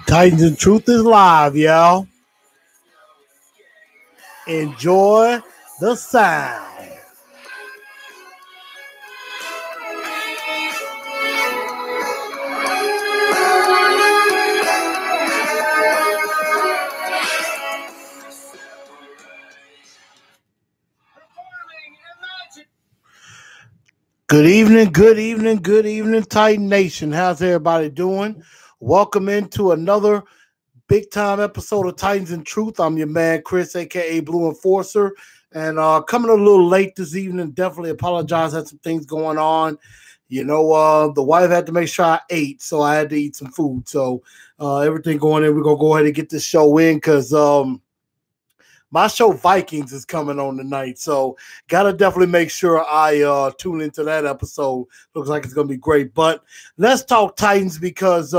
Titans and Truth is live, y'all. Enjoy the sound. Good evening, Titan Nation. How's everybody doing? Welcome into another big time episode of Titans and Truth. I'm your man, Chris, aka Blue Enforcer, and coming a little late this evening. Definitely apologize. Had some things going on. You know, the wife had to make sure I ate, so I had to eat some food. So everything going in, we're gonna go ahead and get this show in because my show Vikings is coming on tonight, so gotta definitely make sure I tune into that episode. Looks like it's gonna be great. But let's talk Titans because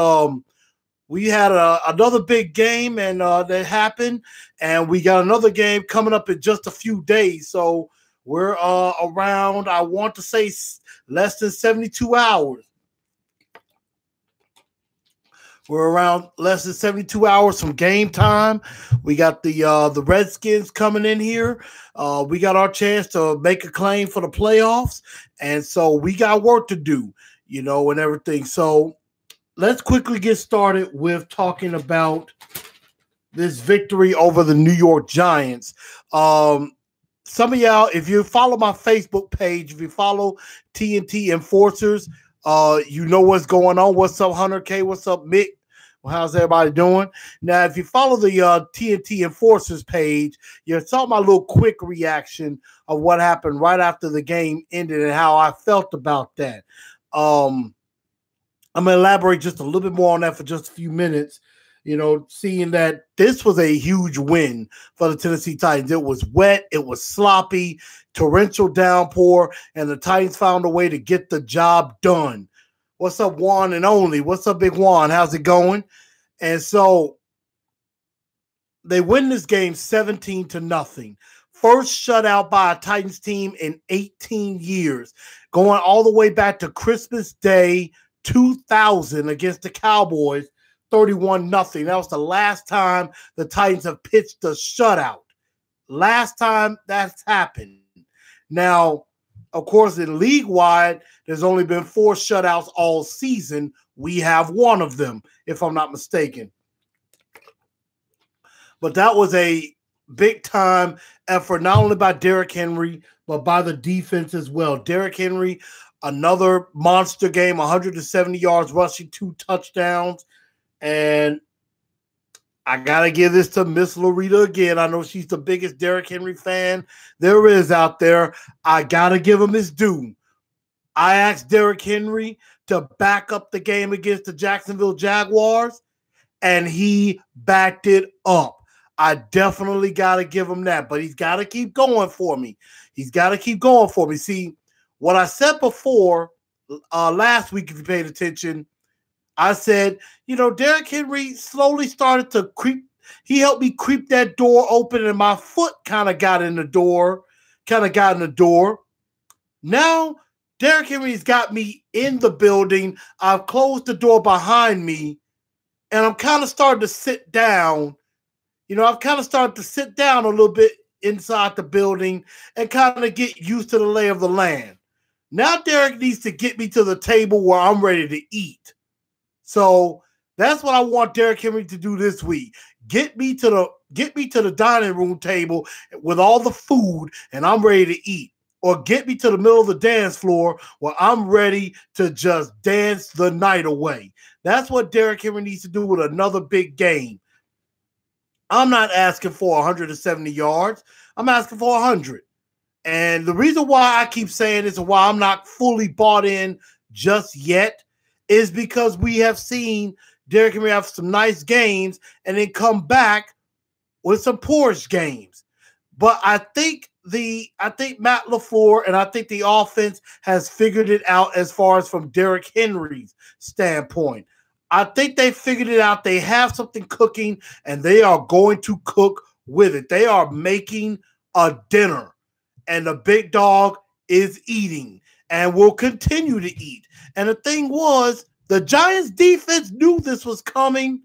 we had another big game and that happened, and we got another game coming up in just a few days. So we're around, I want to say, less than 72 hours. We're around less than 72 hours from game time. We got the Redskins coming in here. We got our chance to make a claim for the playoffs, and so we got work to do, you know, and everything. So let's quickly get started with talking about this victory over the New York Giants. Some of y'all, if you follow my Facebook page, if you follow TNT Enforcers, you know what's going on. What's up, Hunter K? What's up, Mick? Well, how's everybody doing? Now, if you follow the TNT Enforcers page, you saw my little quick reaction of what happened right after the game ended and how I felt about that. I'm going to elaborate just a little bit more on that for just a few minutes. You know, seeing that this was a huge win for the Tennessee Titans. It was wet, it was sloppy, torrential downpour, and the Titans found a way to get the job done. What's up, Juan and Only? What's up, Big Juan? How's it going? And so they win this game 17-0. First shutout by a Titans team in 18 years, going all the way back to Christmas Day 2000 against the Cowboys, 31-0. That was the last time the Titans have pitched a shutout. Last time that's happened. Now, of course, in league-wide, there's only been 4 shutouts all season. We have one of them, if I'm not mistaken. But that was a big-time effort, not only by Derrick Henry, but by the defense as well. Derrick Henry, another monster game, 170 yards rushing, 2 touchdowns. And I got to give this to Miss Loretta again. I know she's the biggest Derrick Henry fan there is out there. I got to give him his due. I asked Derrick Henry to back up the game against the Jacksonville Jaguars, and he backed it up. I definitely got to give him that, but he's got to keep going for me. He's got to keep going for me. See, what I said before last week, if you paid attention, I said, you know, Derrick Henry slowly started to creep. He helped me creep that door open, and my foot kind of got in the door, Now, Derrick Henry's got me in the building. I've closed the door behind me, and I'm kind of starting to sit down. You know, I've kind of started to sit down a little bit inside the building and kind of get used to the lay of the land. Now, Derrick needs to get me to the table where I'm ready to eat. So that's what I want Derrick Henry to do this week. Get me to the dining room table with all the food and I'm ready to eat. Or get me to the middle of the dance floor where I'm ready to just dance the night away. That's what Derrick Henry needs to do with another big game. I'm not asking for 170 yards. I'm asking for 100. And the reason why I keep saying this and why I'm not fully bought in just yet is because we have seen Derrick Henry have some nice games and then come back with some poorish games. But I think Matt LaFleur and I think the offense has figured it out as far as from Derrick Henry's standpoint. I think they figured it out. They have something cooking, and they are going to cook with it. They are making a dinner, and the big dog is eating and will continue to eat. And the thing was, the Giants defense knew this was coming.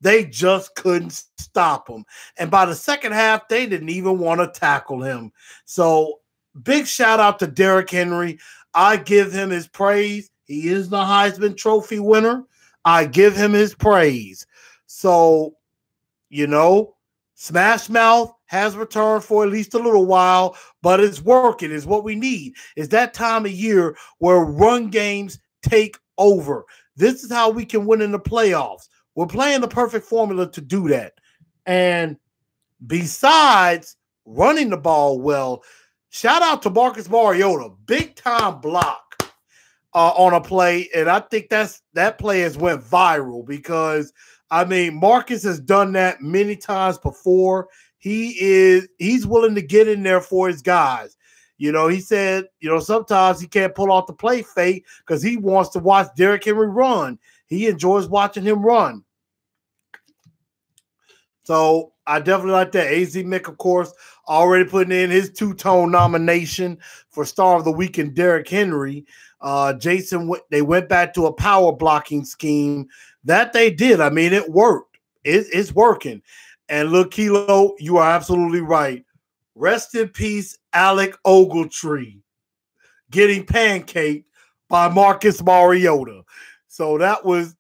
They just couldn't stop him. And by the second half, they didn't even want to tackle him. So big shout out to Derrick Henry. I give him his praise. He is the Heisman Trophy winner. I give him his praise. So, Smash Mouth has returned for at least a little while, but it's working. It's what we need. It's that time of year where run games take over. This is how we can win in the playoffs. We're playing the perfect formula to do that. And besides running the ball well, shout out to Marcus Mariota. Big time block on a play. And I think that play has went viral because, Marcus has done that many times before. He's willing to get in there for his guys. He said, sometimes he can't pull off the play fake because he wants to watch Derrick Henry run. He enjoys watching him run. So I definitely like that. AZ Mick, of course, already putting in his two-tone nomination for Star of the Week in Derrick Henry. Jason, they went back to a power blocking scheme. That they did. It worked. It's working. And look, Kilo, you are absolutely right. Rest in peace, Alec Ogletree, getting pancaked by Marcus Mariota. So that was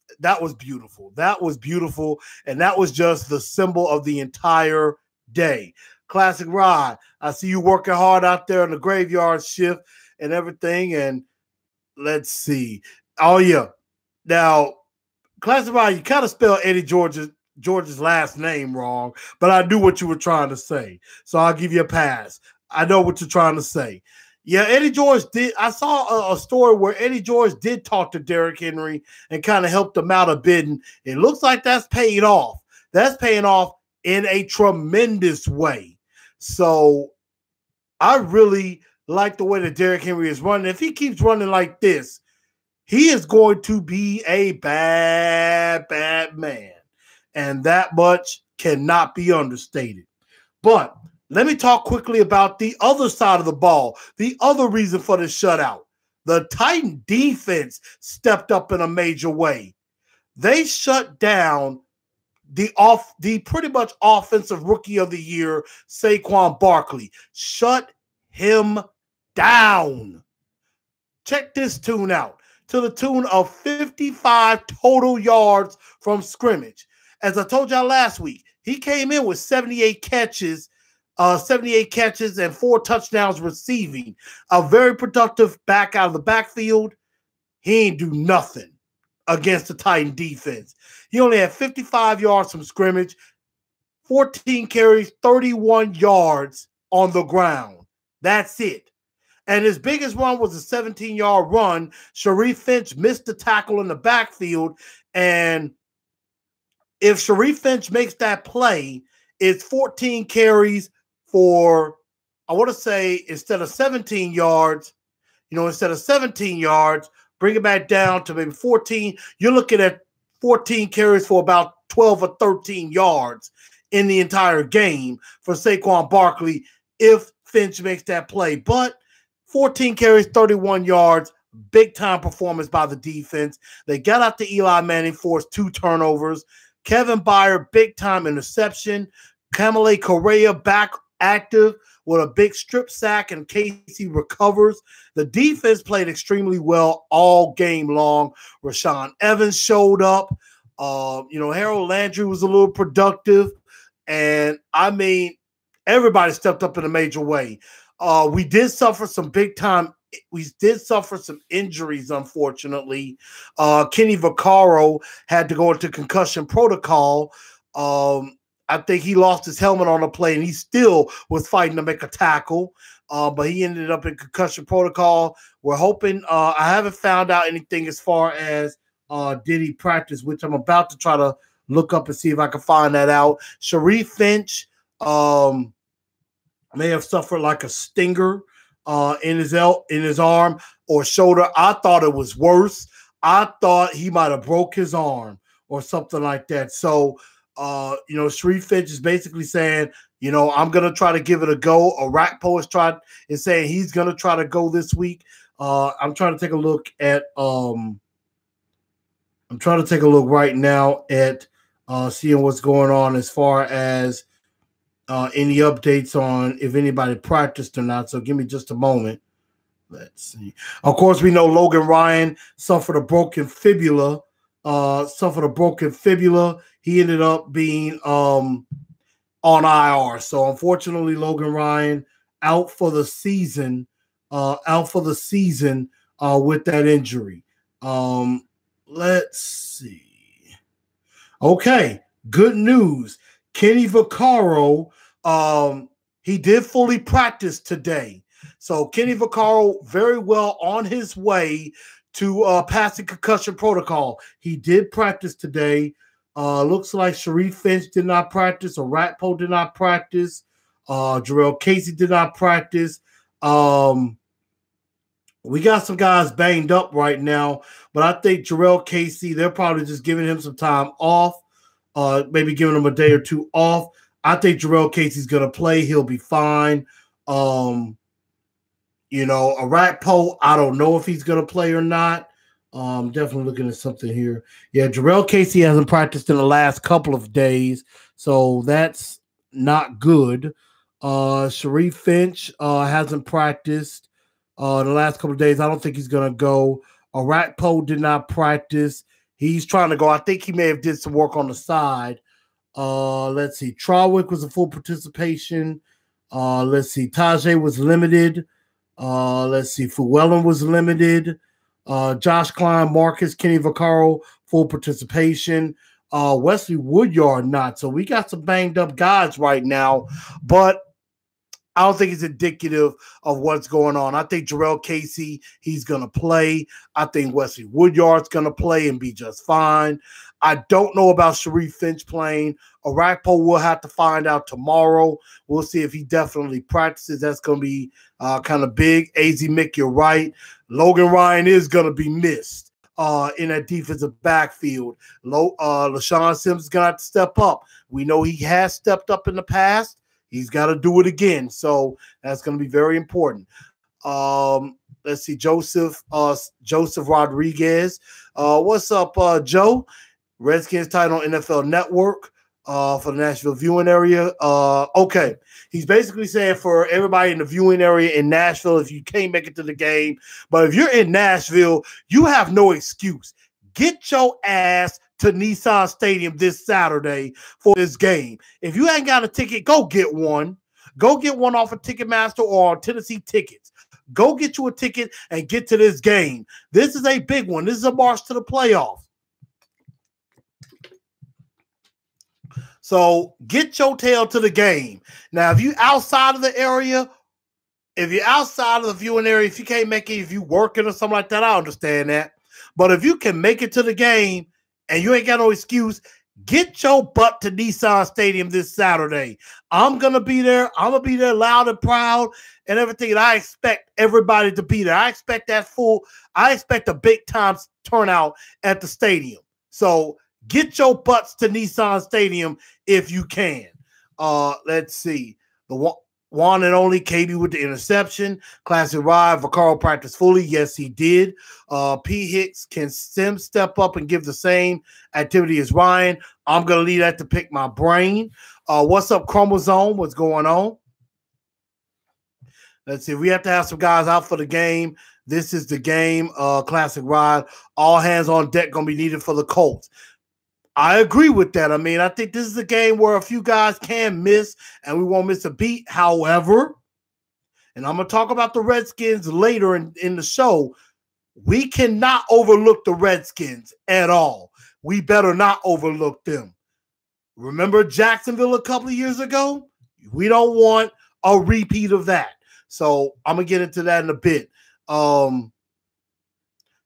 beautiful. That was beautiful. And that was just the symbol of the entire day. Classic Rod, I see you working hard out there in the graveyard shift and everything. And let's see. Oh, yeah. Now, Classic Rod, you kind of spelled Eddie George's last name wrong, but I knew what you were trying to say. So I'll give you a pass. I know what you're trying to say. Yeah, Eddie George did. I saw a story where Eddie George did talk to Derrick Henry and kind of helped him out a bit. And it looks like that's paid off. That's paying off in a tremendous way. So I really like the way that Derrick Henry is running. If he keeps running like this, he is going to be a bad, bad man. And that much cannot be understated. But let me talk quickly about the other side of the ball, the other reason for the shutout. The Titan defense stepped up in a major way. They shut down the pretty much offensive rookie of the year, Saquon Barkley. Shut him down. Check this tune out. To the tune of 55 total yards from scrimmage. As I told y'all last week, he came in with 78 catches and 4 touchdowns receiving. A very productive back out of the backfield. He ain't do nothing against the Titan defense. He only had 55 yards from scrimmage, 14 carries, 31 yards on the ground. That's it. And his biggest run was a 17-yard run. Sharif Finch missed the tackle in the backfield. And if Sharif Finch makes that play, it's 14 carries for, I want to say, instead of 17 yards, bring it back down to maybe 14. You're looking at 14 carries for about 12 or 13 yards in the entire game for Saquon Barkley if Finch makes that play. But 14 carries, 31 yards, big-time performance by the defense. They got out to Eli Manning, forced 2 turnovers. Kevin Byard, big-time interception. Kamale Correa back active with a big strip sack, and Casey recovers. The defense played extremely well all game long. Rashaan Evans showed up. Harold Landry was a little productive. And, everybody stepped up in a major way. We did suffer some injuries, unfortunately. Kenny Vaccaro had to go into concussion protocol. I think he lost his helmet on the play, and he still was fighting to make a tackle. But he ended up in concussion protocol. We're hoping I haven't found out anything as far as did he practice, which I'm about to try to look up and see if I can find that out. Sharif Finch may have suffered like a stinger in his arm or shoulder. I thought it was worse. I thought he might have broke his arm or something like that. So, Sharif Finch is basically saying, I'm going to try to give it a go. Arakpo is saying he's going to try to go this week. I'm trying to take a look at right now at seeing what's going on as far as any updates on if anybody practiced or not. So give me just a moment. Let's see. Of course, we know Logan Ryan suffered a broken fibula. He ended up being on IR. So unfortunately, Logan Ryan out for the season. With that injury. Let's see. Okay, good news. Kenny Vaccaro, he did fully practice today. So Kenny Vaccaro very well on his way to passing concussion protocol. He did practice today. Looks like Sharif Finch did not practice, or Ratpo did not practice. Jarrell Casey did not practice. We got some guys banged up right now, but I think Jarrell Casey, they're probably just giving him some time off, maybe giving him a day or two off. I think Jarrell Casey's going to play. He'll be fine. A Ratpo, I don't know if he's going to play or not. Definitely looking at something here. Yeah, Jarrell Casey hasn't practiced in the last couple of days, so that's not good. Sharif Finch hasn't practiced the last couple of days. I don't think he's going to go. Ratpo did not practice. He's trying to go. I think he may have did some work on the side. Let's see. Trawick was a full participation. Let's see. Tajay was limited. Let's see. Fuellen was limited. Josh Klein, Marcus, Kenny Vaccaro, full participation. Wesley Woodyard not. So we got some banged up guys right now, but I don't think it's indicative of what's going on. I think Jarrell Casey, he's going to play. I think Wesley Woodyard's going to play and be just fine. I don't know about Sharif Finch playing. Arakpo we'll have to find out tomorrow. We'll see if he definitely practices. That's going to be kind of big. AZ Mick, you're right. Logan Ryan is going to be missed in that defensive backfield. LaShawn Sims is going to have to step up. We know he has stepped up in the past. He's got to do it again. So that's going to be very important. Let's see, Joseph Rodriguez. What's up, Joe? Redskins title on NFL Network for the Nashville viewing area. Okay. He's basically saying for everybody in the viewing area in Nashville, if you can't make it to the game, but if you're in Nashville, you have no excuse. Get your ass to Nissan Stadium this Saturday for this game. If you ain't got a ticket, go get one. Go get one off of Ticketmaster or on Tennessee Tickets. Go get you a ticket and get to this game. This is a big one. This is a march to the playoffs. So get your tail to the game. Now, if you outside of the area, if you're outside of the viewing area, if you can't make it, if you working or something like that, I understand that. But if you can make it to the game and you ain't got no excuse, get your butt to Nissan Stadium this Saturday. I'm going to be there. I'm going to be there loud and proud and everything. And I expect everybody to be there. I expect a big time turnout at the stadium. So get your butts to Nissan Stadium if you can. Let's see. The one and only KB with the interception. Classic ride. Vaccaro practiced fully. Yes, he did. P. Hicks can step up and give the same activity as Ryan. I'm going to leave that to pick my brain. What's up, Chromosome? What's going on? Let's see. We have to have some guys out for the game. This is the game. Classic ride. All hands on deck going to be needed for the Colts. I agree with that. I mean, I think this is a game where a few guys can miss and we won't miss a beat. However, and I'm going to talk about the Redskins later in the show, we cannot overlook the Redskins at all. We better not overlook them. Remember Jacksonville a couple of years ago? We don't want a repeat of that. So I'm going to get into that in a bit.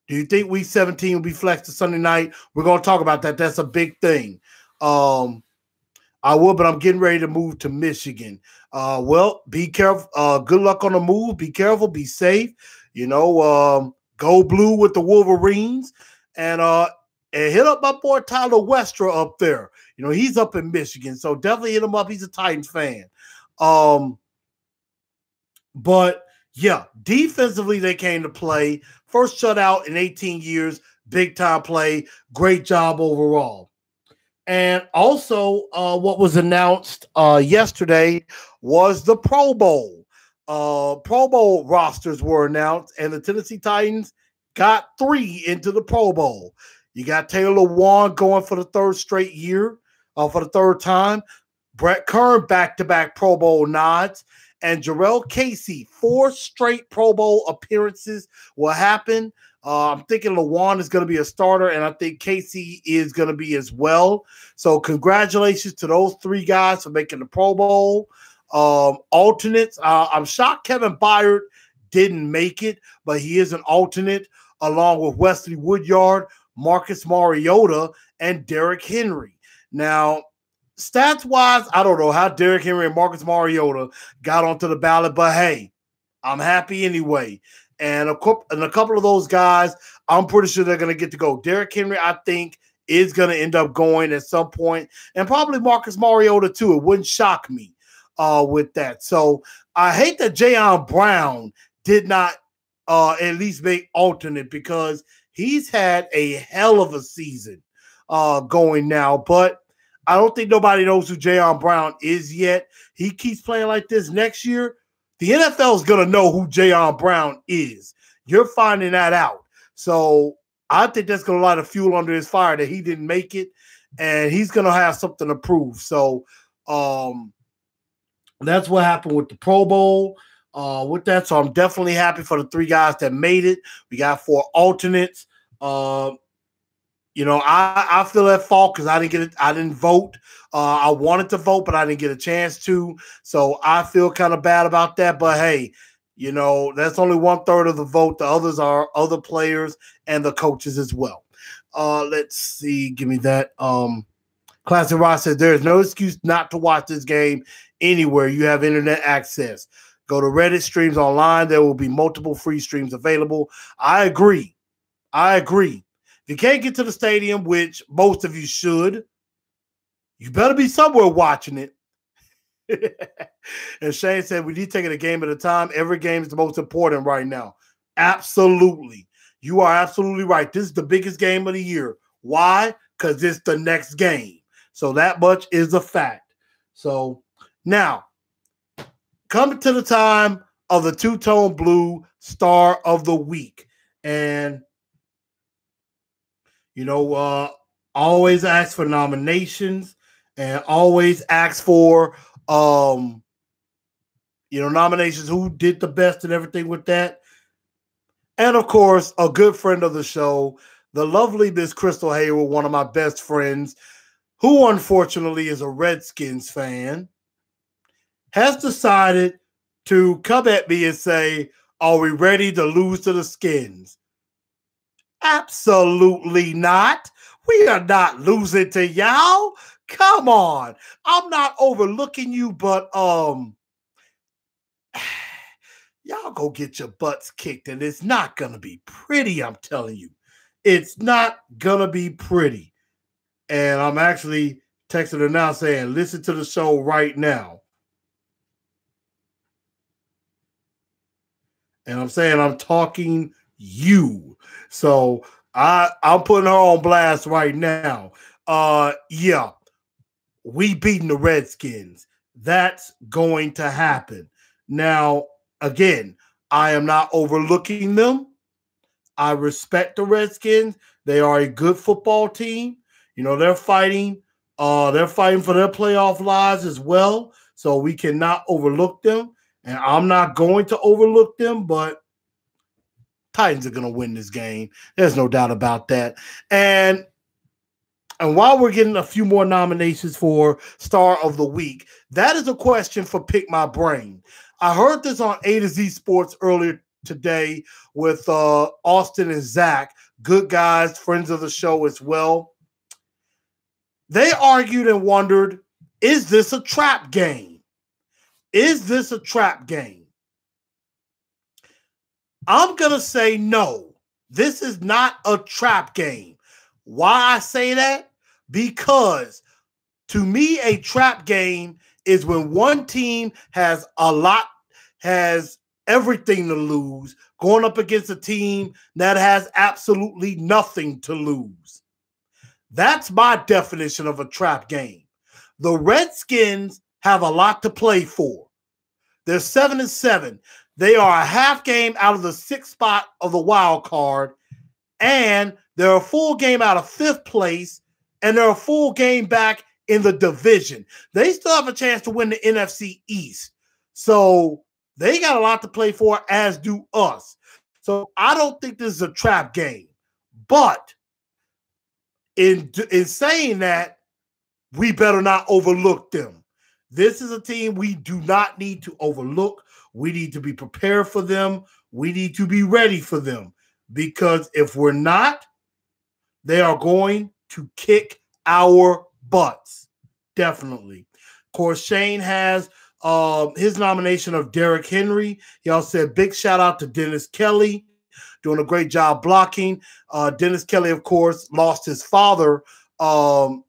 Do you think Week 17 will be flexed to Sunday night? We're going to talk about that. That's a big thing. I would, but I'm getting ready to move to Michigan. Well, be careful. Good luck on the move. Be careful. Be safe. Go blue with the Wolverines. And hit up my boy Tyler Westra up there. He's up in Michigan. So definitely hit him up. He's a Titans fan. But, yeah, defensively they came to play. First shutout in 18 years, big-time play, great job overall. And also, what was announced yesterday was the Pro Bowl. Pro Bowl rosters were announced, and the Tennessee Titans got 3 into the Pro Bowl. You got Taylor Lewan going for the 3rd straight year, for the 3rd time. Brett Kern back-to-back Pro Bowl nods, and Jarrell Casey 4 straight Pro Bowl appearances will happen. I'm thinking Lewan is going to be a starter, and I think Casey is going to be as well. So congratulations to those 3 guys for making the Pro Bowl. Alternates, I'm shocked Kevin Byard didn't make it, but he is an alternate along with Wesley Woodyard, Marcus Mariota, and Derrick Henry. Now, stats-wise, I don't know how Derrick Henry and Marcus Mariota got onto the ballot, but hey, I'm happy anyway. And a couple of those guys, I'm pretty sure they're going to get to go. Derrick Henry, I think, is going to end up going at some point, and probably Marcus Mariota too. It wouldn't shock me with that. So I hate that Jayon Brown did not at least make alternate, because he's had a hell of a season going now. But I don't think nobody knows who Jayon Brown is yet. He keeps playing like this next year, the NFL is going to know who Jayon Brown is. You're finding that out. So I think that's going to light a fuel under his fire that he didn't make it, and he's going to have something to prove. So that's what happened with the Pro Bowl. With that, so I'm definitely happy for the 3 guys that made it. We got 4 alternates. You know, I feel at fault because I didn't get it. I didn't vote. I wanted to vote, but I didn't get a chance to. So I feel kind of bad about that. But hey, you know, that's only 1/3 of the vote. The others are other players and the coaches as well. Let's see. Give me that. Classic Ross says there is no excuse not to watch this game anywhere you have internet access. Go to Reddit streams online. There will be multiple free streams available. I agree. If you can't get to the stadium, which most of you should, you better be somewhere watching it. And Shane said, we need to take it a game at a time. Every game is the most important right now. Absolutely. You are absolutely right. This is the biggest game of the year. Why? Because it's the next game. So that much is a fact. So now, coming to the time of the Two-Tone Blue Star of the Week. And you know, always ask for nominations and always ask for, you know, nominations, who did the best and everything with that. And, of course, a good friend of the show, the lovely Miss Crystal Hayward, one of my best friends, who unfortunately is a Redskins fan, has decided to come at me and say, are we ready to lose to the Skins? Absolutely not. We are not losing to y'all. Come on. I'm not overlooking you, but y'all go get your butts kicked, and it's not going to be pretty, I'm telling you. It's not going to be pretty. And I'm actually texting her now saying, listen to the show right now. And I'm saying I'm talking you. So I'm putting her on blast right now. Yeah, we beating the Redskins. That's going to happen. Now, again, I am not overlooking them. I respect the Redskins. They are a good football team. You know, they're fighting for their playoff lives as well. So we cannot overlook them. And I'm not going to overlook them, but Titans are going to win this game. There's no doubt about that. And while we're getting a few more nominations for Star of the Week, that is a question for Pick My Brain. I heard this on A to Z Sports earlier today with Austin and Zach, good guys, friends of the show as well. They argued and wondered, is this a trap game? Is this a trap game? I'm going to say no. This is not a trap game. Why I say that? Because to me, a trap game is when one team has everything to lose, going up against a team that has absolutely nothing to lose. That's my definition of a trap game. The Redskins have a lot to play for. They're 7-7. They are a half game out of the 6th spot of the wild card, and they're a full game out of 5th place, and they're a full game back in the division. They still have a chance to win the NFC East. So they got a lot to play for, as do us. So I don't think this is a trap game. But in saying that, we better not overlook them. This is a team we do not need to overlook. We need to be prepared for them. We need to be ready for them. Because if we're not, they are going to kick our butts. Definitely. Of course, Shane has his nomination of Derrick Henry. He also said big shout out to Dennis Kelly, doing a great job blocking. Dennis Kelly, of course, lost his father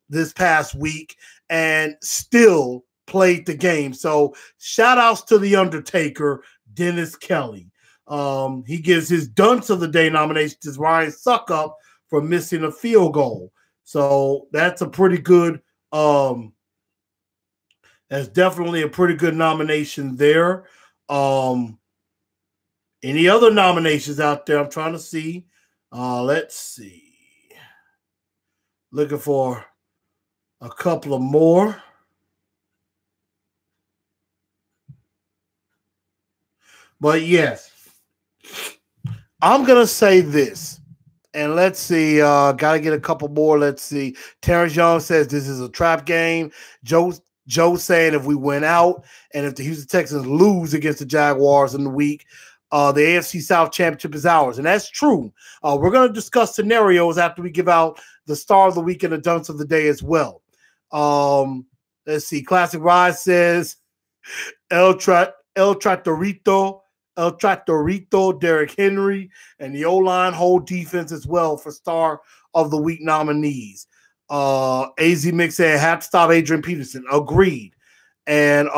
this past week and still played the game. So shout outs to the Undertaker, Dennis Kelly. He gives his dunce of the day nomination to Ryan Suckup for missing a field goal. So that's a pretty good that's definitely a pretty good nomination there. Any other nominations out there? I'm trying to see. Let's see. Looking for a couple of more. But yes, I'm going to say this. And let's see. Got to get a couple more. Let's see. Terrence Young says this is a trap game. Joe saying if we win out and if the Houston Texans lose against the Jaguars in the week, the AFC South Championship is ours. And that's true. We're going to discuss scenarios after we give out the star of the week and the dunce of the day as well. Let's see. Classic Rise says El Tratorito, Derrick Henry, and the O-line whole defense as well for star of the week nominees. AZ Mix said have to stop Adrian Peterson. Agreed. And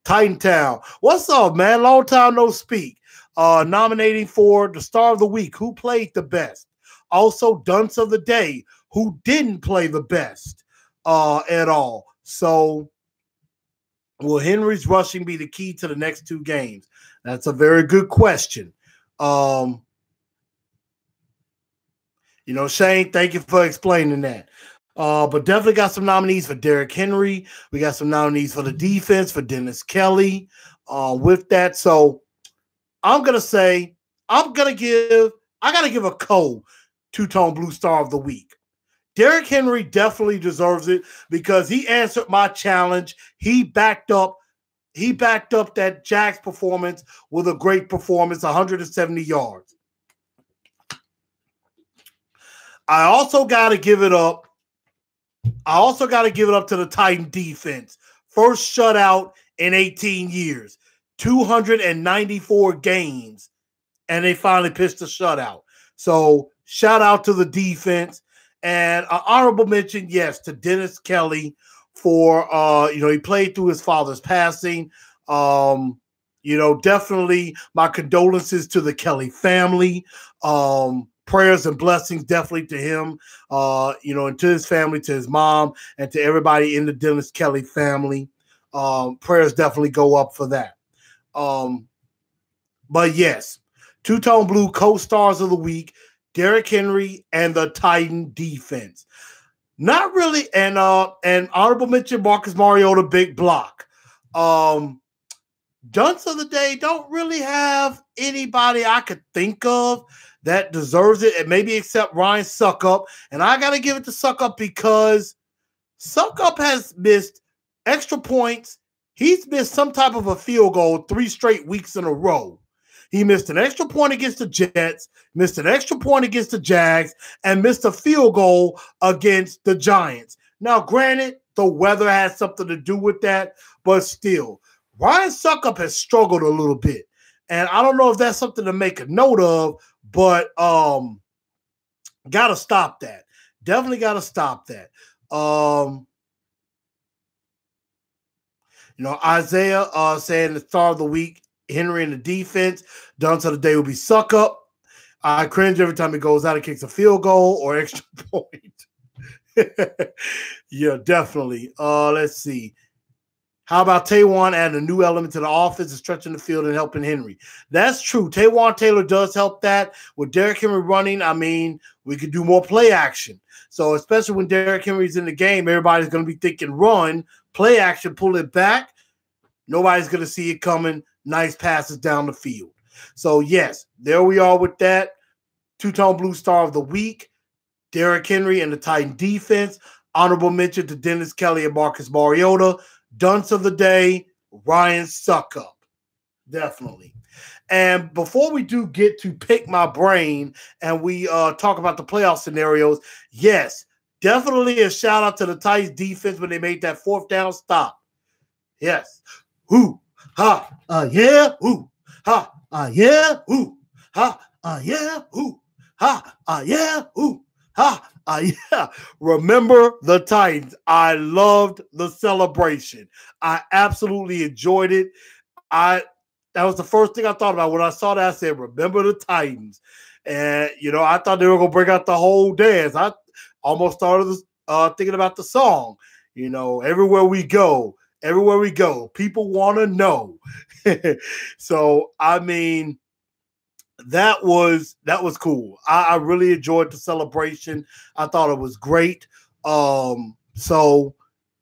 Titan Town, what's up, man? Long time no speak. Nominating for the star of the week, who played the best. Also, dunce of the day, who didn't play the best at all. So, will Henry's rushing be the key to the next 2 games? That's a very good question. Shane, thank you for explaining that. But definitely got some nominees for Derrick Henry. We got some nominees for the defense, for Dennis Kelly with that. So I'm going to say, I got to give a two-tone blue star of the week. Derrick Henry definitely deserves it because he answered my challenge. He backed up that Jags performance with a great performance, 170 yards. I also got to give it up to the Titan defense. First shutout in 18 years, 294 games, and they finally pitched a shutout. So shout out to the defense. And an honorable mention, yes, to Dennis Kelly for, he played through his father's passing. Definitely my condolences to the Kelly family. Prayers and blessings definitely to him, and to his family, to his mom, and to everybody in the Dennis Kelly family. Prayers definitely go up for that. But yes, two-tone blue co-stars of the week, Derrick Henry and the Titan defense. Not really, and honorable mention Marcus Mariota, big block. Dunce of the day, don't really have anybody I could think of that deserves it, and maybe except Ryan Suckup. And I got to give it to Suckup because Suckup has missed extra points. He's missed some type of a field goal 3 straight weeks in a row. He missed an extra point against the Jets, missed an extra point against the Jags, and missed a field goal against the Giants. Now, granted, the weather has something to do with that, but still, Ryan Suckup has struggled a little bit. And I don't know if that's something to make a note of, but got to stop that. Definitely got to stop that. Isaiah saying the star of the week, Henry in the defense. Dunce of the day will be Suckup. I cringe every time he goes out and kicks a field goal or extra point. Yeah, definitely. Let's see. How about Taywan adding a new element to the offense and stretching the field and helping Henry? That's true. Taywan Taylor does help that. With Derrick Henry running, I mean, we could do more play action. So especially when Derrick Henry's in the game, everybody's going to be thinking run, play action, pull it back. Nobody's going to see it coming. Nice passes down the field. So, yes, there we are with that. Two-tone blue star of the week, Derrick Henry and the Titan defense. Honorable mention to Dennis Kelly and Marcus Mariota. Dunce of the day, Ryan Suckup. Definitely. And before we do get to pick my brain and we talk about the playoff scenarios, yes, definitely a shout out to the Titans defense when they made that fourth down stop. Yes. Ooh, ha, yeah, ooh, ha, yeah, ooh, ha, yeah, ooh, ha, yeah, ooh, ha, yeah. Remember the Titans. I loved the celebration. I absolutely enjoyed it. That was the first thing I thought about when I saw that. I said, remember the Titans. And, I thought they were going to bring out the whole dance. I almost started thinking about the song, everywhere we go, people want to know. So, I mean, that was cool. I really enjoyed the celebration. I thought it was great. So,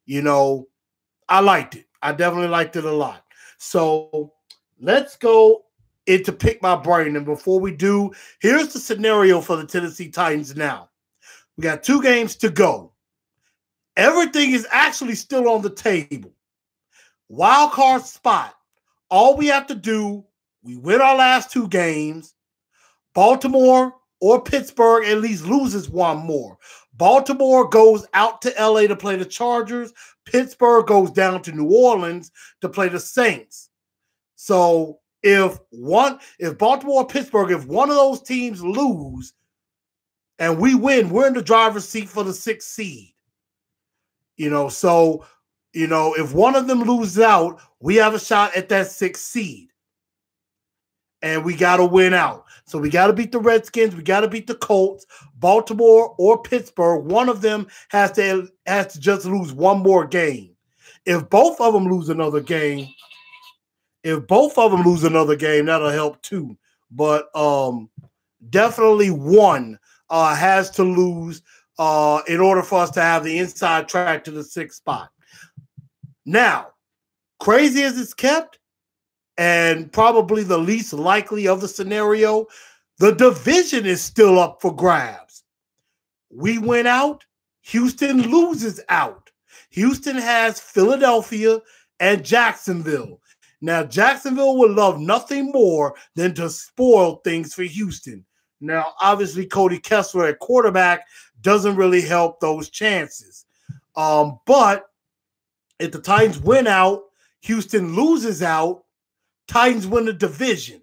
I liked it. I definitely liked it a lot. So let's go into pick my brain. And before we do, here's the scenario for the Tennessee Titans now. We got 2 games to go. Everything is actually still on the table. Wild card spot. All we have to do, we win our last 2 games. Baltimore or Pittsburgh at least loses one more. Baltimore goes out to LA to play the Chargers. Pittsburgh goes down to New Orleans to play the Saints. So if Baltimore or Pittsburgh, if one of those teams lose and we win, we're in the driver's seat for the 6th seed. So, if one of them loses out, we have a shot at that 6th seed. And we got to win out. So we got to beat the Redskins. We got to beat the Colts. Baltimore or Pittsburgh, one of them has to just lose one more game. If both of them lose another game, that'll help too. But definitely one has to lose in order for us to have the inside track to the 6th spot. Now, crazy as it's kept, and probably the least likely of the scenario, the division is still up for grabs. We win out, Houston loses out. Houston has Philadelphia and Jacksonville. Now, Jacksonville would love nothing more than to spoil things for Houston. Now, obviously, Cody Kessler at quarterback doesn't really help those chances. But if the Titans win out, Houston loses out, Titans win the division.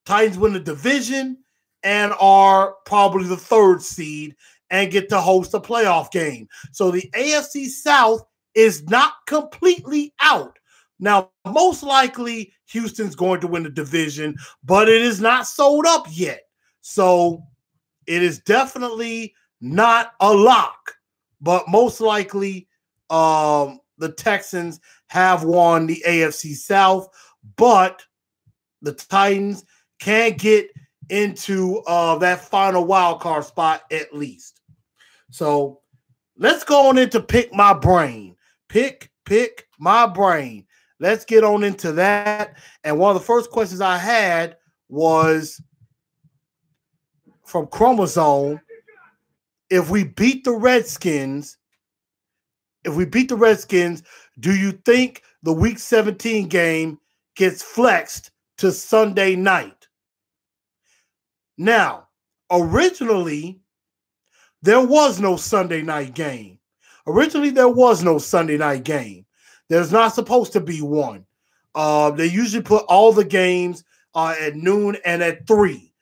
Titans win the division and are probably the 3rd seed and get to host a playoff game. So the AFC South is not completely out. Now, most likely, Houston's going to win the division, but it is not sold up yet. So it is definitely not a lock, but most likely the Texans have won the AFC South, but the Titans can't get into that final wild card spot at least. So let's go on into pick my brain. Pick my brain. Let's get on into that. And one of the first questions I had was from Chromosome. If we beat the Redskins, do you think the Week 17 game gets flexed to Sunday night? Now, originally, there was no Sunday night game. There's not supposed to be one. They usually put all the games at noon and at 3.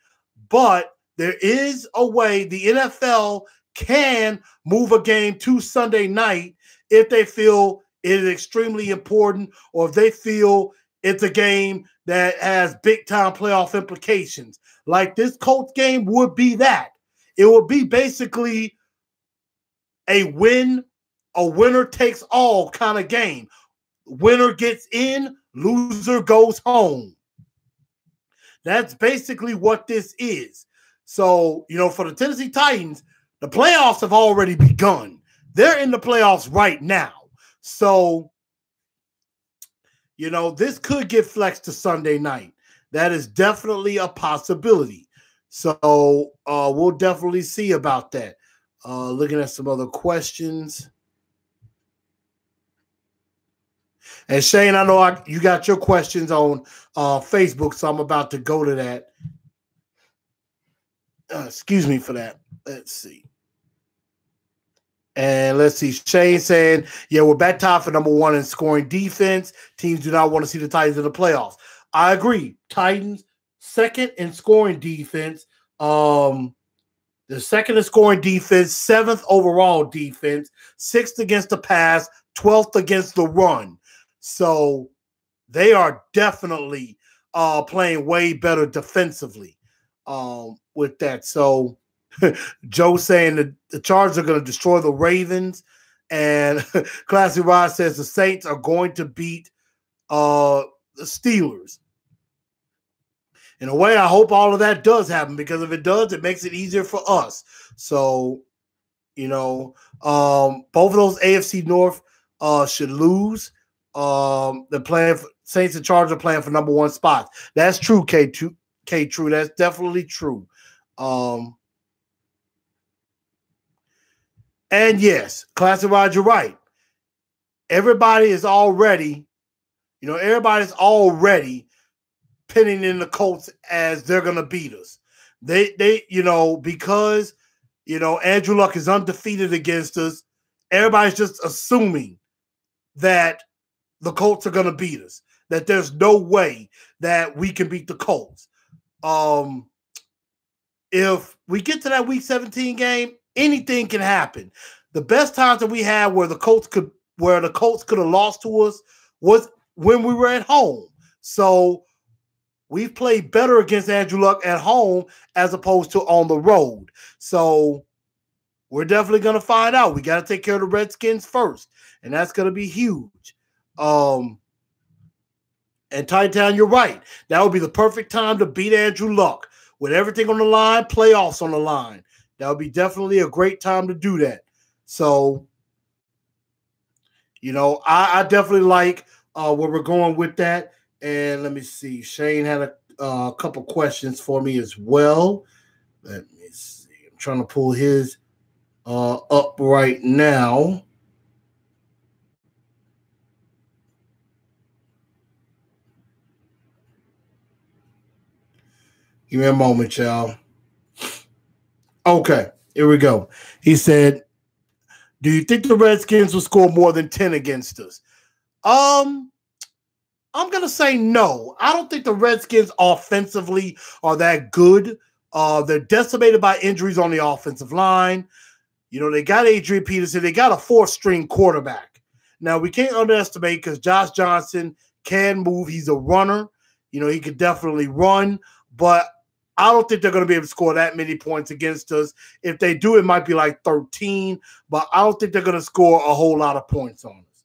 But there is a way the NFL can move a game to Sunday night if they feel it is extremely important or if they feel it's a game that has big-time playoff implications. Like this Colts game would be that. It would be basically a winner takes all kind of game. Winner gets in, loser goes home. That's basically what this is. So, for the Tennessee Titans, the playoffs have already begun. They're in the playoffs right now. So, this could get flexed to Sunday night. That is definitely a possibility. So, we'll definitely see about that. Looking at some other questions. And Shane, I know you got your questions on Facebook, so I'm about to go to that. Excuse me for that. Let's see. And let's see. Shane saying, yeah, we're back top for number one in scoring defense. Teams do not want to see the Titans in the playoffs. I agree. Titans, second in scoring defense. The second in scoring defense, seventh overall defense, sixth against the pass, 12th against the run. So they are definitely playing way better defensively with that. So Joe saying that the Chargers are going to destroy the Ravens. And Classy Rod says the Saints are going to beat the Steelers. In a way, I hope all of that does happen, because if it does, it makes it easier for us. So, both of those AFC North should lose. They're playing for Saints and Chargers are playing for number one spots. That's true, K2. True. That's definitely true. And yes, Classic Rod, you're right. Everybody's already pinning in the Colts as they're gonna beat us. They because Andrew Luck is undefeated against us. Everybody's just assuming that the Colts are gonna beat us. That there's no way that we can beat the Colts. If we get to that Week 17 game, anything can happen. The best times that we had where the Colts could have lost to us was when we were at home. So we've played better against Andrew Luck at home as opposed to on the road. So we're definitely going to find out. We got to take care of the Redskins first, and that's going to be huge. And Titan, you're right. That would be the perfect time to beat Andrew Luck. With everything on the line, playoffs on the line. That would be definitely a great time to do that. So, I definitely like where we're going with that. And let me see. Shane had a couple questions for me as well. Let me see. I'm trying to pull his up right now. Give me a moment, y'all. Okay, here we go. He said, do you think the Redskins will score more than 10 against us? I'm going to say no. I don't think the Redskins offensively are that good. They're decimated by injuries on the offensive line. They got Adrian Peterson. They got a fourth-string quarterback. Now, we can't underestimate, because Josh Johnson can move. He's a runner. He could definitely run. But I don't think they're going to be able to score that many points against us. If they do, it might be like 13. But I don't think they're going to score a whole lot of points on us.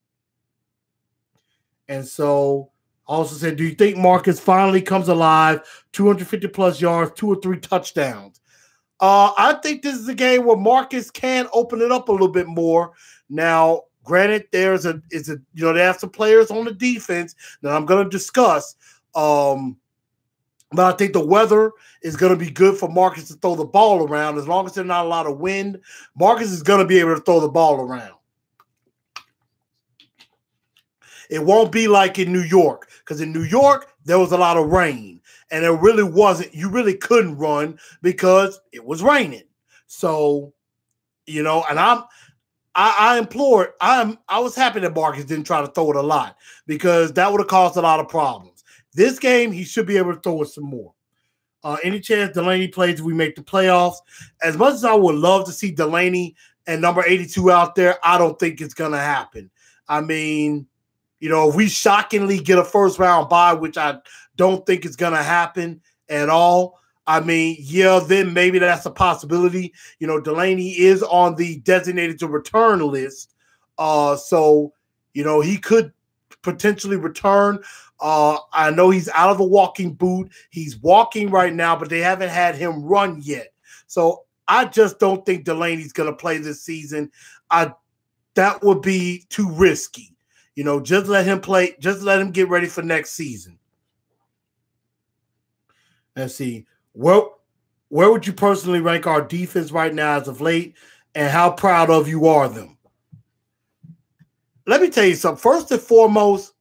And so I also said, do you think Marcus finally comes alive, 250-plus yards, 2 or 3 touchdowns? I think this is a game where Marcus can open it up a little bit more. Now, granted, they have some players on the defense that I'm going to discuss. But I think the weather is going to be good for Marcus to throw the ball around. As long as there's not a lot of wind, Marcus is going to be able to throw the ball around. It won't be like in New York, because in New York, there was a lot of rain. And it really wasn't, you really couldn't run because it was raining. So, and I was happy that Marcus didn't try to throw it a lot, because that would have caused a lot of problems. This game, he should be able to throw it some more. Any chance Delaney plays if we make the playoffs? As much as I would love to see Delaney and number 82 out there, I don't think it's going to happen. I mean, if we shockingly get a first-round bye, which I don't think is going to happen at all, I mean, yeah, then maybe that's a possibility. You know, Delaney is on the designated to return list. So, you know, he could potentially return. I know he's out of the walking boot. He's walking right now, but they haven't had him run yet. So I just don't think Delaney's going to play this season. That would be too risky. You know, just let him play. Just let him get ready for next season. Let's see. Well, where would you personally rank our defense right now as of late, and how proud of you are them? Let me tell you something. First and foremost,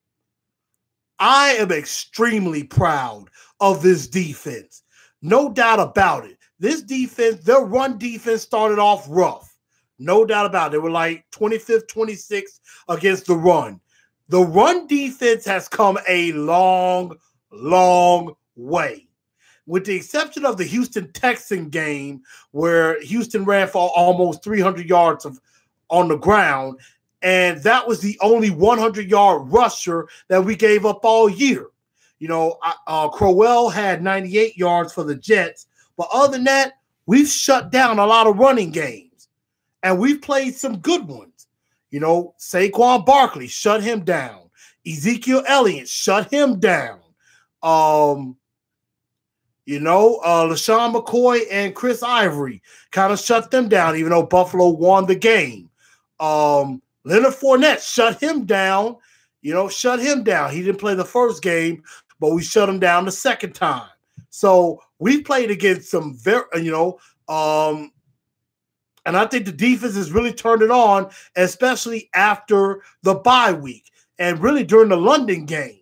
I am extremely proud of this defense. No doubt about it. This defense, their run defense started off rough. No doubt about it. They were like 25th, 26th against the run. The run defense has come a long, long way. With the exception of the Houston Texan game, where Houston ran for almost 300 yards on the ground, and that was the only 100-yard rusher that we gave up all year. You know, Crowell had 98 yards for the Jets, but other than that, we've shut down a lot of running games, and we've played some good ones. You know, Saquon Barkley, shut him down. Ezekiel Elliott, shut him down. You know, LaShawn McCoy and Chris Ivory kind of shut them down, even though Buffalo won the game. Leonard Fournette, shut him down. You know, shut him down. He didn't play the first game, but we shut him down the second time. So we played against some very, you know, and I think the defense has really turned it on, especially after the bye week and really during the London game.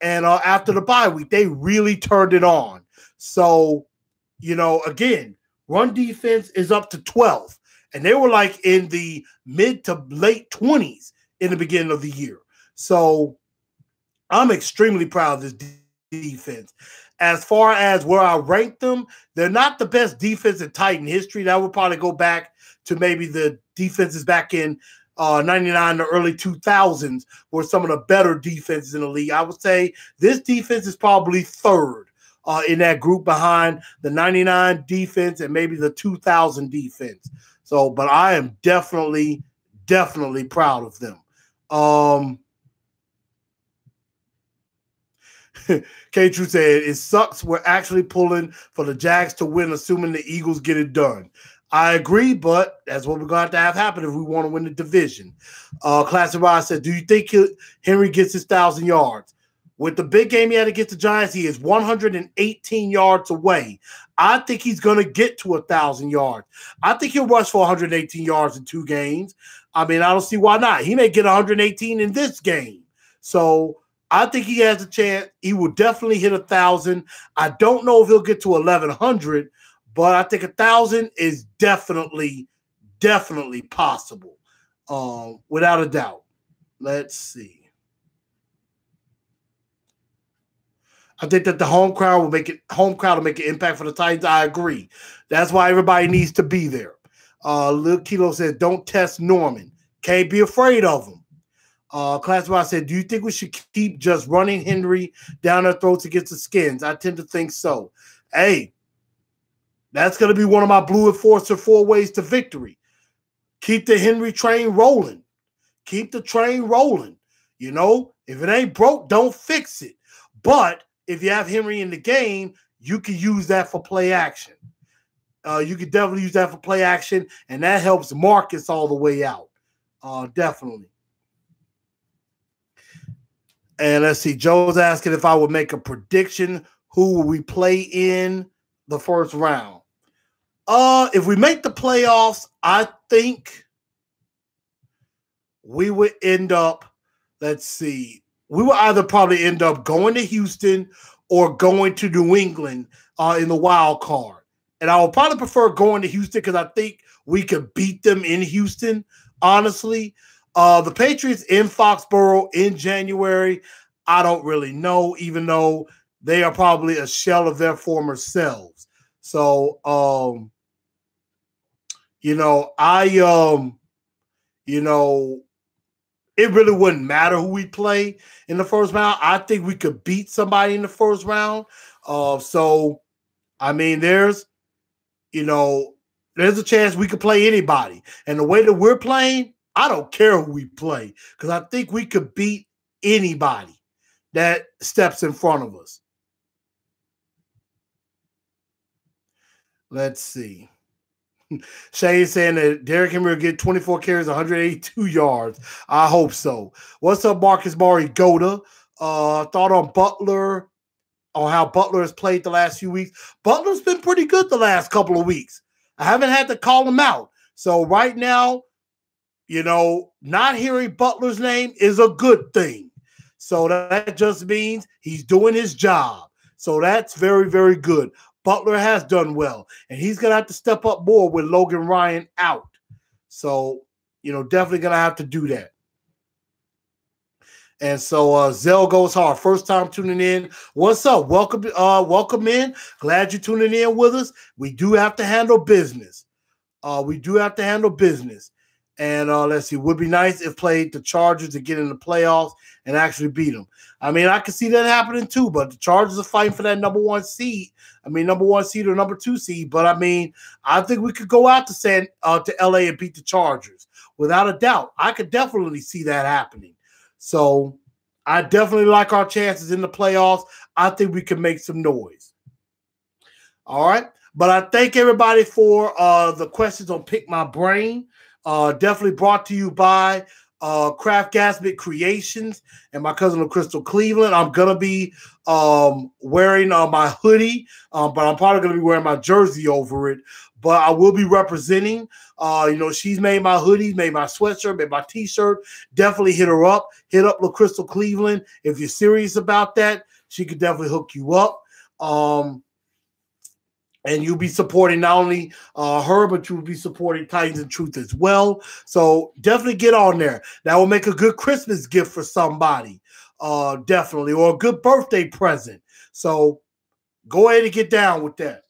And after the bye week, they really turned it on. So, you know, again, run defense is up to 12th. And they were like in the mid to late 20s in the beginning of the year. So I'm extremely proud of this defense. As far as where I rank them, they're not the best defense in Titan history. That would probably go back to maybe the defenses back in 99 to early 2000s were some of the better defenses in the league. I would say this defense is probably third in that group behind the 99 defense and maybe the 2000 defense. So, but I am definitely proud of them. K-True said, it sucks we're actually pulling for the Jags to win, assuming the Eagles get it done. I agree, but that's what we're going to have happen if we want to win the division. Classic Rod said, do you think Henry gets his 1,000 yards? With the big game he had against the Giants, he is 118 yards away. I think he's going to get to 1,000 yards. I think he'll rush for 118 yards in 2 games. I mean, I don't see why not. He may get 118 in this game. So I think he has a chance. He will definitely hit 1,000. I don't know if he'll get to 1,100, but I think 1,000 is definitely possible, without a doubt. Let's see. I think that the home crowd will make an impact for the Titans. I agree. That's why everybody needs to be there. Lil Kilo said, don't test Norman. Can't be afraid of him. Classified said, do you think we should keep just running Henry down their throats against the Skins? I tend to think so. Hey, that's going to be one of my Blue Enforcer 4 ways to victory. Keep the Henry train rolling. Keep the train rolling. You know, if it ain't broke, don't fix it. But if you have Henry in the game, you can use that for play action. You can definitely use that for play action, and that helps Marcus all the way out. Definitely. And let's see. Joe's asking if I would make a prediction. Who will we play in the first round? If we make the playoffs, I think we would end up, let's see, we will either probably end up going to Houston or going to New England in the wild card. And I would probably prefer going to Houston because I think we could beat them in Houston, honestly. The Patriots in Foxborough in January, I don't really know, even though they are probably a shell of their former selves. So, you know, it really wouldn't matter who we play in the first round. I think we could beat somebody in the first round. So I mean, there's a chance we could play anybody. And the way that we're playing, I don't care who we play because I think we could beat anybody that steps in front of us. Let's see. Shane saying that Derrick Henry will get 24 carries, 182 yards. I hope so. What's up, Marcus Murray Goda? Thought on Butler, on how Butler has played the last few weeks. Butler's been pretty good the last couple of weeks. I haven't had to call him out. So right now, not hearing Butler's name is a good thing. So that just means he's doing his job. So that's very, very good. Butler has done well, and he's going to have to step up more with Logan Ryan out. So, definitely going to have to do that. And so Zell goes hard. First time tuning in. What's up? Welcome in. Glad you're tuning in with us. We do have to handle business. And let's see. Would be nice if played the Chargers to get in the playoffs and actually beat them. I mean, I can see that happening too, but the Chargers are fighting for that number 1 seed. Number 1 seed or number 2 seed. But I think we could go out to LA and beat the Chargers without a doubt. I could definitely see that happening. So I definitely like our chances in the playoffs. I think we can make some noise. All right. But I thank everybody for the questions on Pick My Brain. Definitely brought to you by Craft Gasmet Creations and my cousin of Crystal Cleveland. I'm going to be wearing my hoodie, but I'm probably going to be wearing my jersey over it. But I will be representing. She's made my hoodies, made my sweatshirt, made my T-shirt. Definitely hit her up. Hit up LaCrystal Cleveland. If you're serious about that, she could definitely hook you up. And you'll be supporting not only her, but you'll be supporting Titans and Truth as well. So definitely get on there. That will make a good Christmas gift for somebody, definitely, or a good birthday present. So go ahead and get down with that.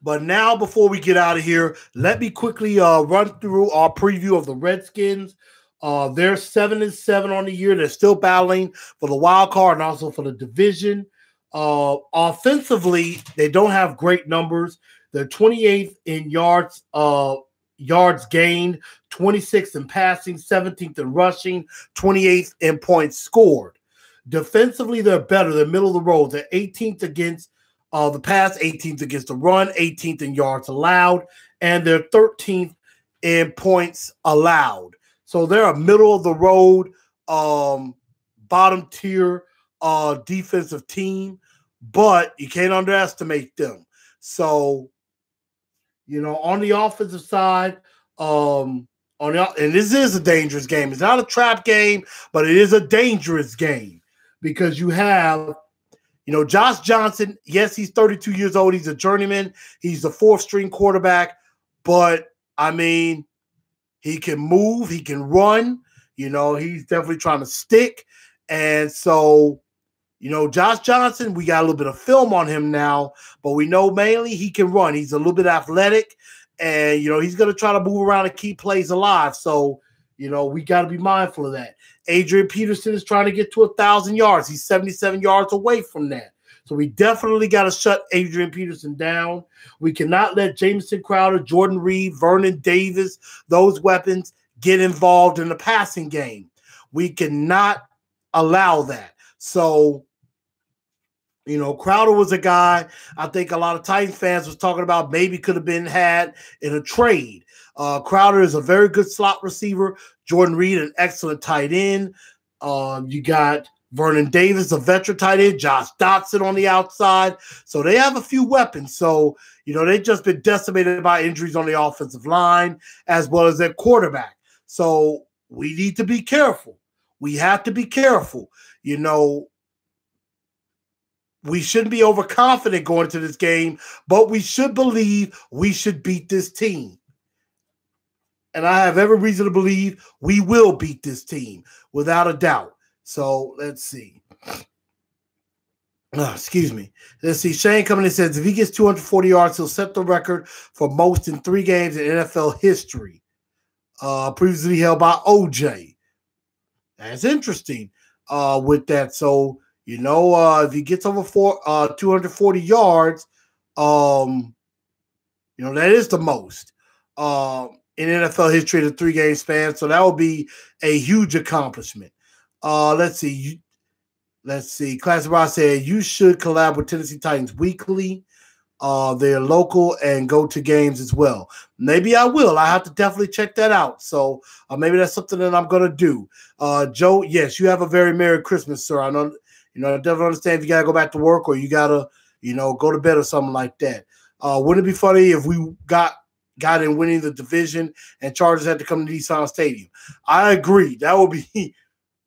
But now, before we get out of here, let me quickly run through our preview of the Redskins. They're 7-7 on the year. They're still battling for the wild card and also for the division. Offensively, they don't have great numbers. They're 28th in yards gained, 26th in passing, 17th in rushing, 28th in points scored. Defensively, they're better. They're middle of the road. They're 18th against the pass, 18th against the run, 18th in yards allowed, and they're 13th in points allowed. So they're a middle of the road, bottom tier defensive team, but you can't underestimate them. So, on the offensive side, and this is a dangerous game. It's not a trap game, but it is a dangerous game because you have, Josh Johnson. Yes, he's 32 years old. He's a journeyman. He's the 4th string quarterback, but he can move. He can run. He's definitely trying to stick. And so, Josh Johnson, we got a little bit of film on him now, but we know mainly he can run. He's a little bit athletic, and, he's going to try to move around and keep plays alive. So, we got to be mindful of that. Adrian Peterson is trying to get to 1,000 yards. He's 77 yards away from that. So we definitely got to shut Adrian Peterson down. We cannot let Jamison Crowder, Jordan Reed, Vernon Davis, those weapons get involved in the passing game. We cannot allow that. So, Crowder was a guy I think a lot of Titans fans was talking about maybe could have been had in a trade. Crowder is a very good slot receiver. Jordan Reed, an excellent tight end. You got Vernon Davis, a veteran tight end. Josh Dotson on the outside. So they have a few weapons. So, they've just been decimated by injuries on the offensive line as well as their quarterback. So we need to be careful. We have to be careful. We shouldn't be overconfident going into this game, but we should believe we should beat this team. And I have every reason to believe we will beat this team without a doubt. So let's see. Excuse me. Let's see. Shane coming in says if he gets 240 yards, he'll set the record for most in 3 games in NFL history. Previously held by OJ. That's interesting with that. So, If he gets over 240 yards, that is the most in NFL history in a 3-game span. So that will be a huge accomplishment. Let's see. Classic Rock said you should collab with Tennessee Titans weekly. They're local and go to games as well. Maybe I will. I have to definitely check that out. So maybe that's something that I'm going to do. Joe, yes, you have a very Merry Christmas, sir. I know, I definitely understand if you got to go back to work or you got to, go to bed or something like that. Wouldn't it be funny if we got in winning the division and Chargers had to come to Nissan Stadium? I agree. That would be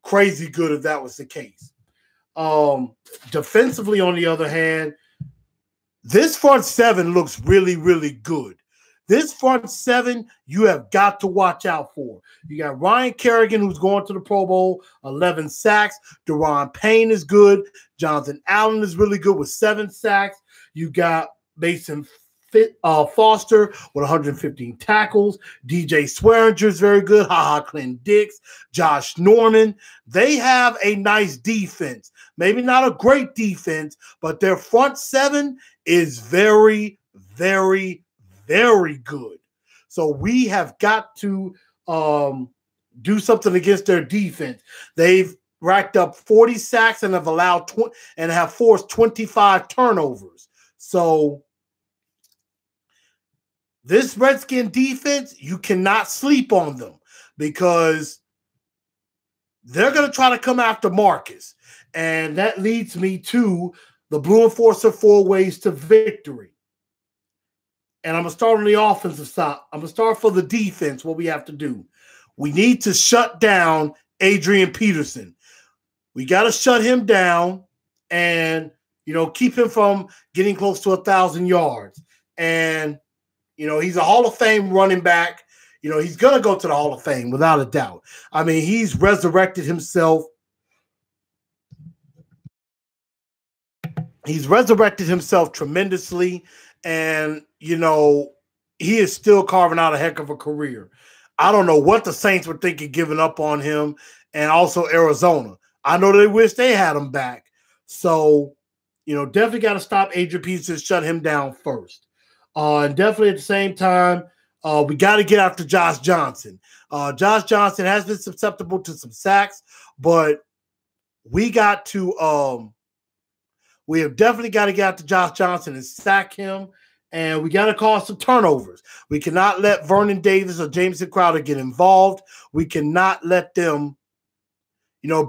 crazy good if that was the case. Defensively, on the other hand, this front seven looks really, really good. This front seven you have got to watch out for. You got Ryan Kerrigan, who's going to the Pro Bowl, 11 sacks. Daron Payne is good. Jonathan Allen is really good with 7 sacks. You got Mason Foster with 115 tackles. DJ Swearinger is very good. Clint Dix, Josh Norman. They have a nice defense. Maybe not a great defense, but their front seven is very, very, very good. So we have got to do something against their defense. They've racked up 40 sacks and have allowed and have forced 25 turnovers. So this Redskin defense, you cannot sleep on them because they're going to try to come after Marcus. And that leads me to the Blue Enforcer 4 ways to victory. And I'm going to start on the offensive side. I'm going to start for the defense, what we have to do. We need to shut down Adrian Peterson. We got to shut him down and, keep him from getting close to 1,000 yards. And, he's a Hall of Fame running back. He's going to go to the Hall of Fame without a doubt. I mean, he's resurrected himself. He's resurrected himself tremendously. And, he is still carving out a heck of a career. I don't know what the Saints were thinking giving up on him, and also Arizona. I know they wish they had him back. So, definitely got to stop Adrian Peterson, shut him down first. And definitely at the same time, we got to get after Josh Johnson. Josh Johnson has been susceptible to some sacks, but we have definitely got to get after Josh Johnson and sack him, and we got to cause some turnovers. We cannot let Vernon Davis or Jameson Crowder get involved. We cannot let them,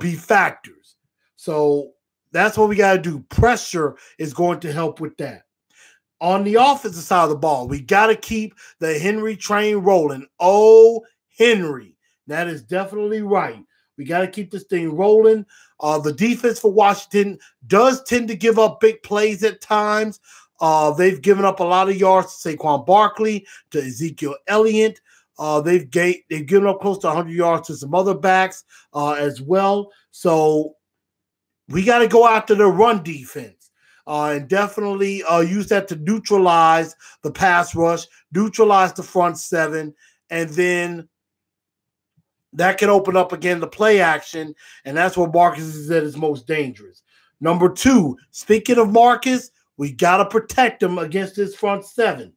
be factors. So that's what we got to do. Pressure is going to help with that. On the offensive side of the ball, we got to keep the Henry train rolling. Oh, Henry. That is definitely right. We got to keep this thing rolling. The defense for Washington does tend to give up big plays at times. They've given up a lot of yards to Saquon Barkley, to Ezekiel Elliott. They've given up close to 100 yards to some other backs as well. So we got to go after the run defense. And definitely use that to neutralize the pass rush, neutralize the front seven, and then that can open up again the play action, and that's where Marcus is at his most dangerous. Number 2, speaking of Marcus, we got to protect him against his front seven.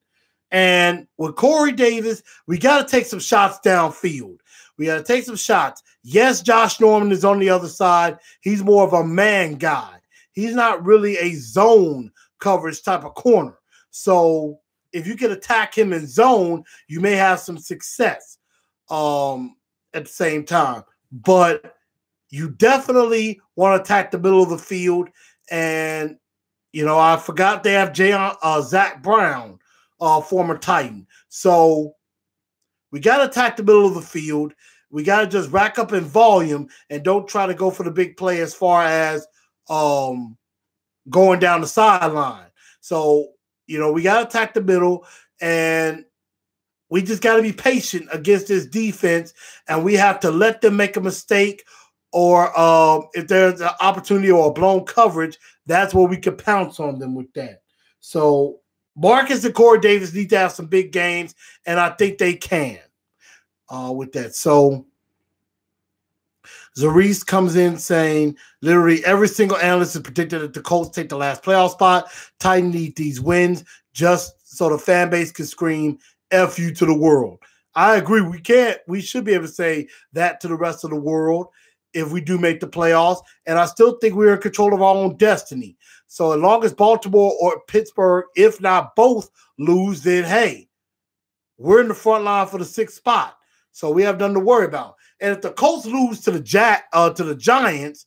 And with Corey Davis, we got to take some shots downfield. We got to take some shots. Yes, Josh Norman is on the other side. He's more of a man guy. He's not really a zone coverage type of corner. So if you can attack him in zone, you may have some success at the same time. But you definitely want to attack the middle of the field. And, I forgot they have Zach Brown, former Titan. So we got to attack the middle of the field. We got to just rack up in volume and don't try to go for the big play as far as going down the sideline. So, we got to attack the middle, and we just got to be patient against this defense, and we have to let them make a mistake, or if there's an opportunity or a blown coverage, that's where we can pounce on them with that. So Marcus and Corey Davis need to have some big games, and I think they can with that. So Zarice comes in saying literally every single analyst is predicted that the Colts take the last playoff spot. Titans need these wins just so the fan base can scream F you to the world. I agree. We should be able to say that to the rest of the world if we do make the playoffs. And I still think we're in control of our own destiny. So as long as Baltimore or Pittsburgh, if not both, lose, then hey, we're in the front line for the 6th spot. So we have nothing to worry about. And if the Colts lose to the Giants,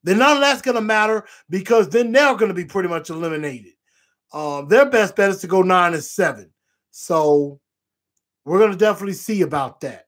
then none of that's going to matter because then they're going to be pretty much eliminated. Their best bet is to go 9-7. So we're going to definitely see about that.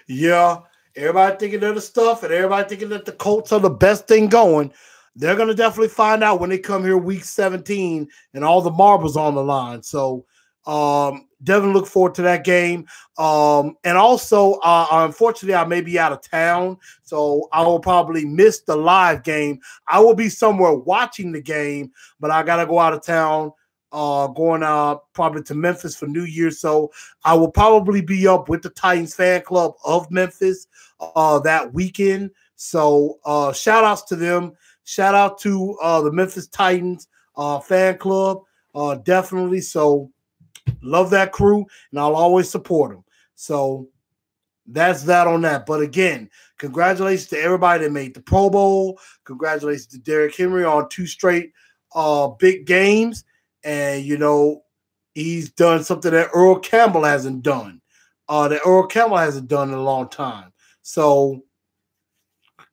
Yeah, everybody thinking they're the stuff and everybody thinking that the Colts are the best thing going. They're going to definitely find out when they come here week 17 and all the marbles on the line. So definitely look forward to that game. And also, unfortunately, I may be out of town, so I will probably miss the live game. I will be somewhere watching the game, but I got to go out of town, going probably to Memphis for New Year's. So I will probably be up with the Titans fan club of Memphis that weekend. So shout outs to them. Shout out to the Memphis Titans fan club. Definitely. So love that crew, and I'll always support them. So that's that on that. But again, congratulations to everybody that made the Pro Bowl. Congratulations to Derrick Henry on 2 straight big games. And, you know, he's done something that Earl Campbell hasn't done. That Earl Campbell hasn't done in a long time. So,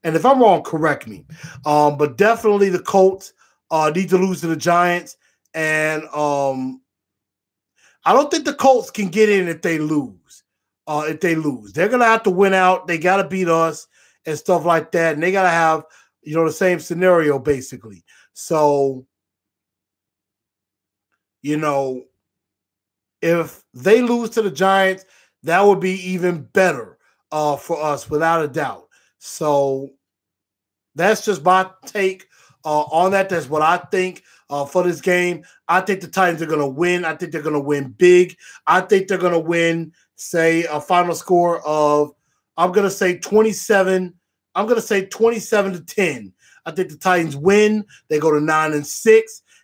and if I'm wrong, correct me. But definitely the Colts need to lose to the Giants. And I don't think the Colts can get in if they lose. They're going to have to win out. They got to beat us and stuff like that. And they got to have, you know, the same scenario basically. So, you know, if they lose to the Giants, that would be even better for us without a doubt. So that's just my take on that. That's what I think for this game. I think the Titans are going to win. I think they're going to win big. I think they're going to win, say, a final score of, I'm going to say 27. I'm going to say 27-10. I think the Titans win. They go to 9-6,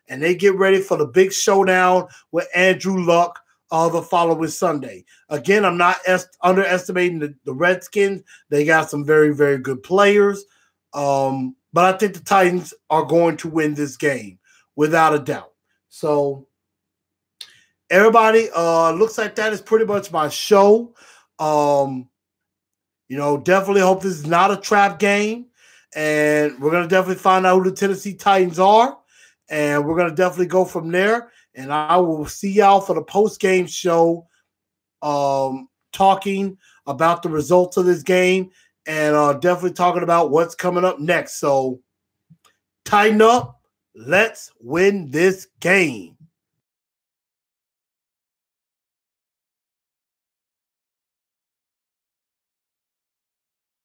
and they get ready for the big showdown with Andrew Luck the following Sunday. Again, I'm not underestimating the Redskins. They got some very, very good players. But I think the Titans are going to win this game without a doubt. So everybody, looks like that is pretty much my show. You know, definitely hope this is not a trap game. And we're going to definitely find out who the Tennessee Titans are. And we're going to definitely go from there. And I will see y'all for the post-game show, talking about the results of this game and definitely talking about what's coming up next. So tighten up. Let's win this game.